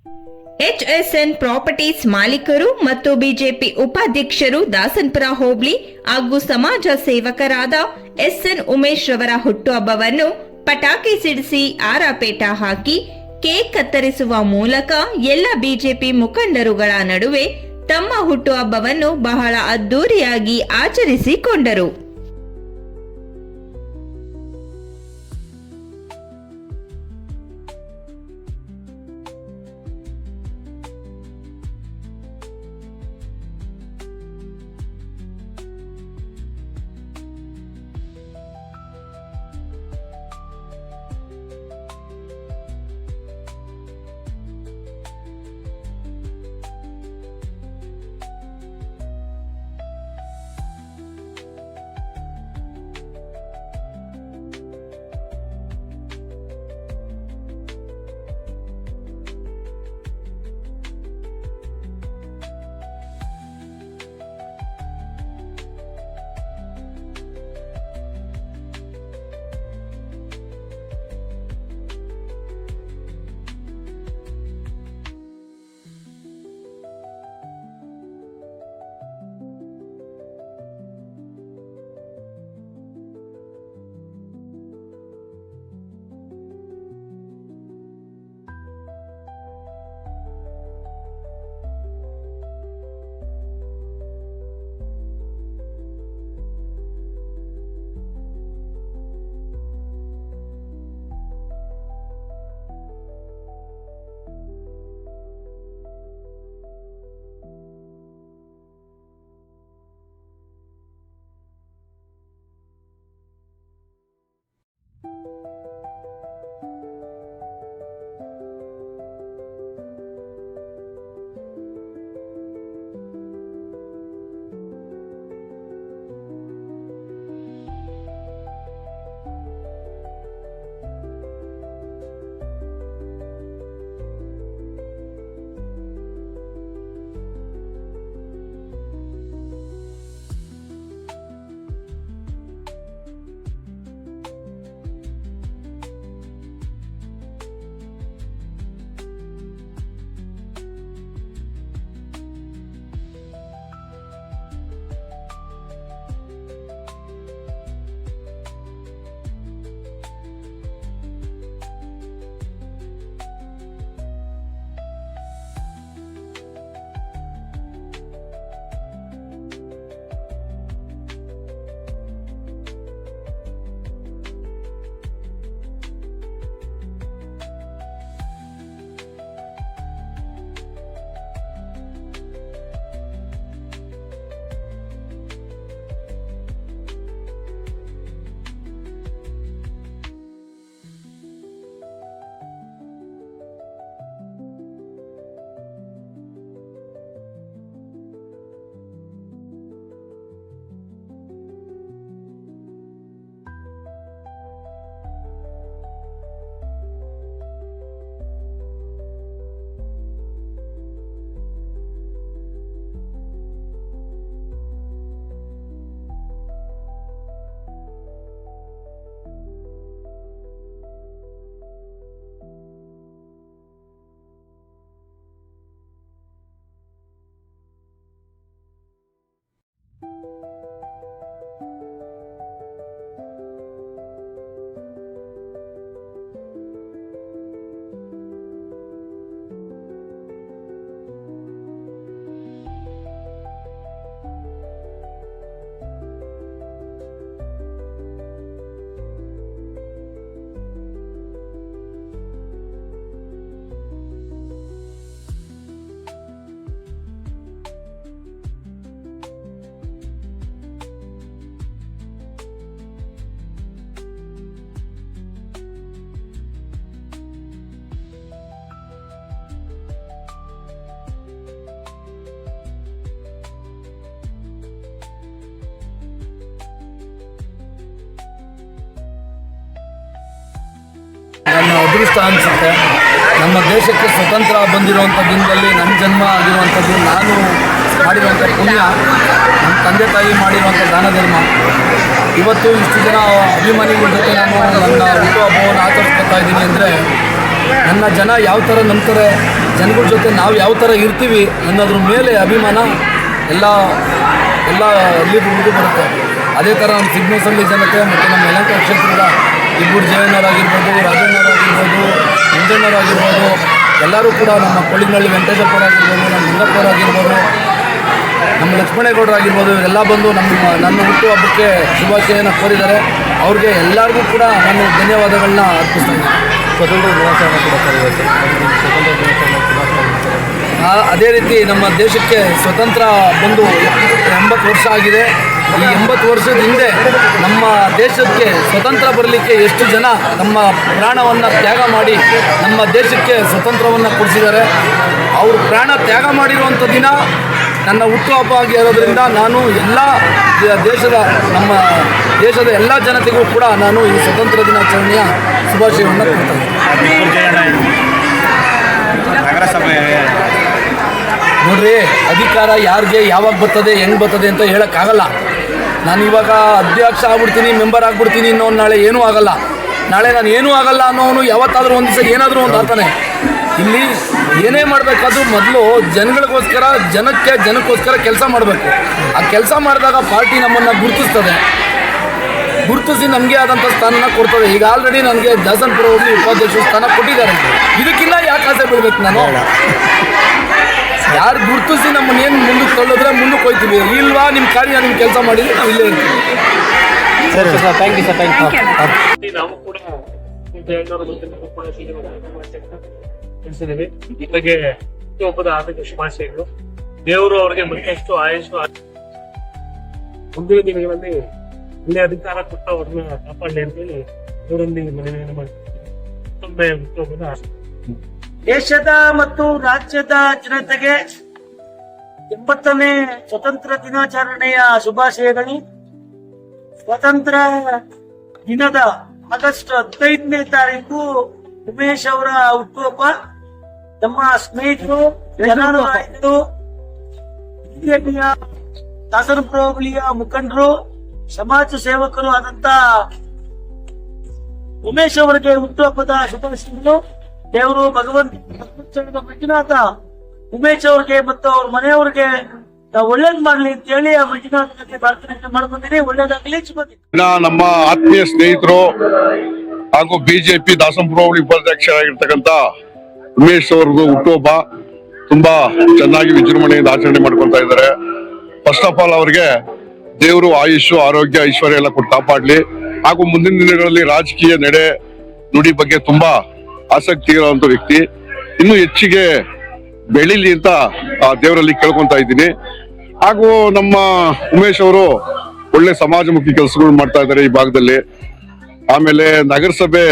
HSN properties ಮಾಲೀಕರು ಮತ್ತು BJP ಉಪಾಧ್ಯಕ್ಷರು ದಾಸನ್ಪುರ ಹೋಬಳಿ ಹಾಗೂ ಸಮಾಜ ಸೇವಕರಾದ SN ಉಮೇಶ್ ರವರ ಹುಟ್ಟುಹಬ್ಬವನ್ನು ಪಟಾಕಿ ಸಿಡಿಸಿ ಆರಾಪೇಟ ಹಾಕಿ ಕೇಕ್ ಕತ್ತರಿಸುವ ಮೂಲಕ ಎಲ್ಲ ಬಿಜೆಪಿ ಮುಖಂಡರುಗಳ ನಡುವೆ ತಮ್ಮ ಹುಟ್ಟುಹಬ್ಬವನ್ನು ಬಹಳ ಅದ್ದೂರಿಯಾಗಿ ಆಚರಿಸಿಕೊಂಡರು. ನನ್ನ ಅದೃಷ್ಟ ಅನಿಸುತ್ತೆ. ನಮ್ಮ ದೇಶಕ್ಕೆ ಸ್ವತಂತ್ರ ಬಂದಿರುವಂಥ ದಿನದಲ್ಲಿ ನನ್ನ ಜನ್ಮ ಆಗಿರುವಂಥದ್ದು, ನಾನು ಮಾಡಿರುವಂಥ ಪುಣ್ಯ, ನಮ್ಮ ತಂದೆ ತಾಯಿ ಮಾಡಿರುವಂಥ ದಾನ ಧರ್ಮ. ಇವತ್ತು ಇಷ್ಟು ಜನ ಅಭಿಮಾನಿಗಳ ಜೊತೆ ನಾನು ನನ್ನ ಹುಟ್ಟುಹಬ್ಬವನ್ನು ಆಚರಿಸ್ಕೊತಾ ಇದ್ದೀನಿ ಅಂದರೆ ನನ್ನ ಜನ ಯಾವ ಥರ ನಂಬ್ತಾರೆ, ಜನಗಳ ಜೊತೆ ನಾವು ಯಾವ ಥರ ಇರ್ತೀವಿ ಅನ್ನೋದ್ರ ಮೇಲೆ ಅಭಿಮಾನ ಎಲ್ಲ ಅಲ್ಲಿವರೆಗೂ ಬರುತ್ತೆ. ಅದೇ ಥರ ನಮ್ಮ ಸಿಗ್ನಸಳ್ಳಿ ಜನತೆ ಮತ್ತು ನಮ್ಮ ಯಲಹಂಕ ಕ್ಷೇತ್ರದ ಇಬ್ಬರು ಜಯಣ್ಣರಾಗಿರ್ಬೋದು, ರಾಜಣ್ಣರಾಗಿರ್ಬೋದು, ಮಂಜಣ್ಣರಾಗಿರ್ಬೋದು, ಎಲ್ಲರೂ ಕೂಡ ನಮ್ಮ ಕೊಳಿನಹಳ್ಳಿ ವೆಂಕಟೇಶಪ್ಪರಾಗಿರ್ಬೋದು, ನಮ್ಮ ಮಂಗಪ್ಪರಾಗಿರ್ಬೋದು, ನಮ್ಮ ಲಕ್ಷ್ಮಣೇಗೌಡರಾಗಿರ್ಬೋದು, ಇವರೆಲ್ಲ ಬಂದು ನನ್ನ ಹುಟ್ಟುಹಬ್ಬಕ್ಕೆ ಶುಭಾಶಯನ ಕೋರಿದ್ದಾರೆ. ಅವ್ರಿಗೆ ಎಲ್ಲರಿಗೂ ಕೂಡ ನಾನು ಧನ್ಯವಾದಗಳನ್ನ ಅರ್ಪಿಸ್ತಾ ಇದ್ದೀನಿ. ಸ್ವತಂತ್ರ ದಿನಾಚರಣೆ ಕೂಡ ಸರ್ ಇವತ್ತು ಸ್ವತಂತ್ರ ದಿನಾಚರಣೆ ಶುಭಾಶಯ. ಅದೇ ರೀತಿ ನಮ್ಮ ದೇಶಕ್ಕೆ ಸ್ವತಂತ್ರ ಬಂದು 80 ವರ್ಷ ಆಗಿದೆ. ಈ 80 ವರ್ಷದ ಹಿಂದೆ ನಮ್ಮ ದೇಶಕ್ಕೆ ಸ್ವತಂತ್ರ ಬರಲಿಕ್ಕೆ ಎಷ್ಟು ಜನ ನಮ್ಮ ಪ್ರಾಣವನ್ನು ತ್ಯಾಗ ಮಾಡಿ ನಮ್ಮ ದೇಶಕ್ಕೆ ಸ್ವತಂತ್ರವನ್ನು ಕೊಡಿಸಿದ್ದಾರೆ. ಅವರು ಪ್ರಾಣ ತ್ಯಾಗ ಮಾಡಿರುವಂಥ ದಿನ ನನ್ನ ಹುಟ್ಟುಹಬ್ಬ ಆಗಿರೋದ್ರಿಂದ ನಾನು ನಮ್ಮ ದೇಶದ ಎಲ್ಲ ಜನತೆಗೂ ಕೂಡ ನಾನು ಈ ಸ್ವತಂತ್ರ ದಿನಾಚರಣೆಯ ಶುಭಾಶಯವನ್ನು ಕೊಡ್ತೇನೆ. ನೋಡ್ರಿ, ಅಧಿಕಾರ ಯಾರಿಗೆ ಯಾವಾಗ ಬರ್ತದೆ, ಹೆಂಗೆ ಬರ್ತದೆ ಅಂತ ಹೇಳೋಕ್ಕಾಗಲ್ಲ. ನಾನು ಇವಾಗ ಅಧ್ಯಕ್ಷ ಆಗ್ಬಿಡ್ತೀನಿ, ಮೆಂಬರ್ ಆಗ್ಬಿಡ್ತೀನಿ ಇನ್ನೊಂದು ನಾಳೆ ಏನೂ ಆಗಲ್ಲ. ನಾಳೆ ನಾನು ಏನೂ ಆಗಲ್ಲ ಅನ್ನೋನು ಯಾವತ್ತಾದರೂ ಒಂದು ದಿವಸ ಏನಾದರೂ ಒಂದು ಆಗ್ತಾನೆ. ಇಲ್ಲಿ ಏನೇ ಮಾಡಬೇಕಾದ್ರೂ ಮೊದಲು ಜನಕ್ಕೋಸ್ಕರ ಕೆಲಸ ಮಾಡಬೇಕು. ಆ ಕೆಲಸ ಮಾಡಿದಾಗ ಪಾರ್ಟಿ ನಮ್ಮನ್ನು ಗುರುತಿಸಿ ನಮಗೆ ಆದಂಥ ಸ್ಥಾನನ ಕೊಡ್ತದೆ. ಈಗ ಆಲ್ರೆಡಿ ನನಗೆ ದಾಸನಪುರ ಹೋಗಿ ಉಪಾಧ್ಯಕ್ಷ ಸ್ಥಾನ ಕೊಟ್ಟಿದ್ದಾರೆ. ಇದಕ್ಕಿಂತ ಯಾಕೆ ಆಸೆ ಬೀಳ್ಬೇಕು ನಾನು? ಯಾರು ಗುರುತಿಸಿ ನಮ್ಮನ್ನೇನು ಮುಂದಕ್ಕೆ ತಳ್ಳೋದ್ರೆ ಮುಂದಕ್ಕೆ ಹೋಗ್ತೀವಿ. ಇಲ್ವಾ ನಿಮ್ಮ ಕಾರ್ಯ ನಿಮ್ಮ ಕೆಲಸ ಮಾಡಿದ್ರೆ ನಾವು ಇಲ್ಲೇ ಇರ್ತೀವಿ. ಸರಿ sir, thank you sir, thank you. ನಾವು ಕೂಡ ತಿಳಿಸಿದ್ದೀವಿ. ಈ ಬಗ್ಗೆ ಹುಟ್ಟುಹಬ್ಬದ ಹಾರ್ದಿಕ ಶುಭಾಶಯಗಳು. ದೇವರು ಅವರಿಗೆ ಮತ್ತಷ್ಟು ಆಯುಷು ಮುಂದಿನ ದಿನಗಳಲ್ಲಿ ಒಳ್ಳೆ ಅಧಿಕಾರ ಕೊಟ್ಟು ಅವ್ರನ್ನ ಕಾಪಾಡಲಿ ಅಂತೇಳಿ ಅವರೊಂದಿಗೆ ಮನವಿಯನ್ನು ಮಾಡ್ತೀವಿ. ಹುಟ್ಟುಹಬ್ಬದ ದೇಶದ ಮತ್ತು ರಾಜ್ಯದ ಜನತೆಗೆ 80ನೇ ಸ್ವತಂತ್ರ ದಿನಾಚರಣೆಯ ಶುಭಾಶಯಗಳು. ಸ್ವತಂತ್ರ ದಿನದ ಆಗಸ್ಟ್ 15ನೇ ತಾರೀಕು ಉಮೇಶ್ ಅವರ ಹುಟ್ಟುಹಬ್ಬ. ನಮ್ಮ ಸ್ನೇಹಿತರು, ಜನರು, ಬಿಜೆಪಿಯ ದಾಸನಪುರ ಹೋಬಳಿಯ ಮುಖಂಡರು, ಸಮಾಜ ಸೇವಕರು ಆದಂತ ಉಮೇಶ್ ಅವರಿಗೆ ಹುಟ್ಟುಹಬ್ಬದ ಶುಭಾಶಯಗಳು. ದೇವರು ಭಗವಂತ ಮಂಜುನಾಥ ಉಮೇಶ್ ಅವ್ರಿಗೆ ಮತ್ತು ಅವ್ರ ಮನೆಯವ್ರಿಗೆ ಒಳ್ಳೇದ್ ಮಾಡ್ಲಿ ಅಂತ ಹೇಳಿ ಆ ಮಂಜುನಾಥನಲ್ಲಿ ಪ್ರಾರ್ಥನೆ ಮಾಡ್ಕೊಂಡಿರಿ. ಒಳ್ಳೇದಾಗ್ಲಿ. ನಮ್ಮ ಆತ್ಮೀಯ ಸ್ನೇಹಿತರು ಹಾಗೂ ಬಿಜೆಪಿ ದಾಸನಪುರ ಹೋಬಳಿ ಉಪಾಧ್ಯಕ್ಷರಾಗಿರ್ತಕ್ಕಂಥ ಉಮೇಶ್ ಅವ್ರಿಗೂ ಹುಟ್ಟುಹಬ್ಬ ತುಂಬಾ ಚೆನ್ನಾಗಿ ವಿಜೃಂಭಣೆಯಿಂದ ಆಚರಣೆ ಮಾಡ್ಕೊಳ್ತಾ ಇದ್ದಾರೆ. ಫಸ್ಟ್ ಆಫ್ ಆಲ್ ಅವರಿಗೆ ದೇವರು ಆಯುಷು, ಆರೋಗ್ಯ, ಐಶ್ವರ್ಯ ಎಲ್ಲ ಕೊಟ್ಟು ಕಾಪಾಡ್ಲಿ. ಹಾಗೂ ಮುಂದಿನ ದಿನಗಳಲ್ಲಿ ರಾಜಕೀಯ ನಡೆ ನುಡಿ ಬಗ್ಗೆ ತುಂಬಾ ಆಸಕ್ತಿ ಇರುವಂತ ವ್ಯಕ್ತಿ. ಇನ್ನು ಹೆಚ್ಚಿಗೆ ಬೆಳಿಲಿ ಅಂತ ದೇವರಲ್ಲಿ ಕೇಳ್ಕೊಂತ ಇದ್ದೀನಿ. ಹಾಗೂ ನಮ್ಮ ಉಮೇಶ್ ಅವರು ಒಳ್ಳೆ ಸಮಾಜಮುಖಿ ಕೆಲಸಗಳು ಮಾಡ್ತಾ ಇದ್ದಾರೆ ಈ ಭಾಗದಲ್ಲಿ. ಆಮೇಲೆ ನಗರಸಭೆ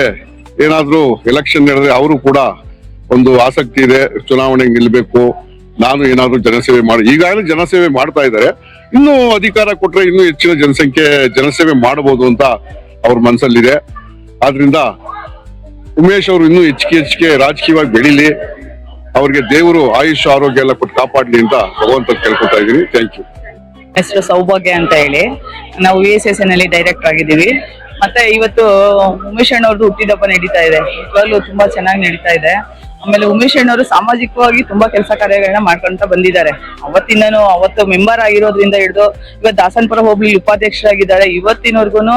ಏನಾದ್ರೂ ಎಲೆಕ್ಷನ್ ನಡೆದ್ರೆ ಅವರು ಕೂಡ ಒಂದು ಆಸಕ್ತಿ ಇದೆ, ಚುನಾವಣೆಗೆ ನಿಲ್ಬೇಕು, ನಾನು ಏನಾದ್ರು ಜನಸೇವೆ ಈಗಾಗಲೇ ಜನಸೇವೆ ಮಾಡ್ತಾ ಇದ್ದಾರೆ. ಇನ್ನು ಅಧಿಕಾರ ಕೊಟ್ರೆ ಇನ್ನೂ ಹೆಚ್ಚಿನ ಜನಸೇವೆ ಮಾಡಬಹುದು ಅಂತ ಅವ್ರ ಮನಸ್ಸಲ್ಲಿದೆ. ಆದ್ರಿಂದ ಉಮೇಶ್ ಅವರು ಇನ್ನೂ ಹೆಚ್ಚಿಗೆ ರಾಜಕೀಯವಾಗಿ ಬೆಳೀಲಿ, ಅವ್ರಿಗೆ ದೇವರು ಆಯುಷ್ ಆರೋಗ್ಯ ಎಲ್ಲ ಕೊಟ್ಟು ಕಾಪಾಡ್ಲಿ ಅಂತ ಭಗವಂತ ಕೇಳ್ಕೊತಾ ಇದೀನಿ. Thank you. ಹೆಸರು ಸೌಭಾಗ್ಯ ಅಂತ ಹೇಳಿ, ನಾವು VSSN ಅಲ್ಲಿ ಡೈರೆಕ್ಟರ್ ಆಗಿದ್ದೀವಿ. ಮತ್ತೆ ಇವತ್ತು ಉಮೇಶ್ ಅಣ್ಣವ್ರದ್ದು ಹುಟ್ಟಿದಬ್ಬ ನಡೀತಾ ಇದೆ. ಇವಾಗಲೂ ತುಂಬಾ ಚೆನ್ನಾಗಿ ನಡೀತಾ ಇದೆ. ಆಮೇಲೆ ಉಮೇಶ್ ಅಣ್ಣವರು ಸಾಮಾಜಿಕವಾಗಿ ತುಂಬಾ ಕೆಲಸ ಕಾರ್ಯಗಳನ್ನ ಮಾಡ್ಕೊಂತ ಬಂದಿದ್ದಾರೆ. ಅವತ್ತು ಮೆಂಬರ್ ಆಗಿರೋದ್ರಿಂದ ಹಿಡಿದು ಇವತ್ತು ದಾಸನಪುರ ಹೋಬಳಿ ಉಪಾಧ್ಯಕ್ಷರಾಗಿದ್ದಾರೆ. ಇವತ್ತಿನವರ್ಗುನು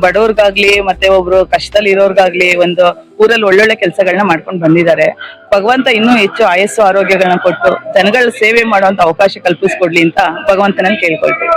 ಬಡವ್ರಿಗಾಗ್ಲಿ ಮತ್ತೆ ಒಬ್ರು ಕಷ್ಟದಲ್ಲಿ ಇರೋರ್ಗಾಗ್ಲಿ ಒಂದು ಊರಲ್ಲಿ ಒಳ್ಳೊಳ್ಳೆ ಕೆಲಸಗಳನ್ನ ಮಾಡ್ಕೊಂಡು ಬಂದಿದ್ದಾರೆ. ಭಗವಂತ ಇನ್ನೂ ಹೆಚ್ಚು ಆಯಸ್ಸು ಆರೋಗ್ಯಗಳನ್ನ ಕೊಟ್ಟು ಜನಗಳ ಸೇವೆ ಮಾಡುವಂತ ಅವಕಾಶ ಕಲ್ಪಿಸ್ಕೊಡ್ಲಿ ಅಂತ ಭಗವಂತನನ್ನ ಕೇಳ್ಕೊಳ್ತೀವಿ.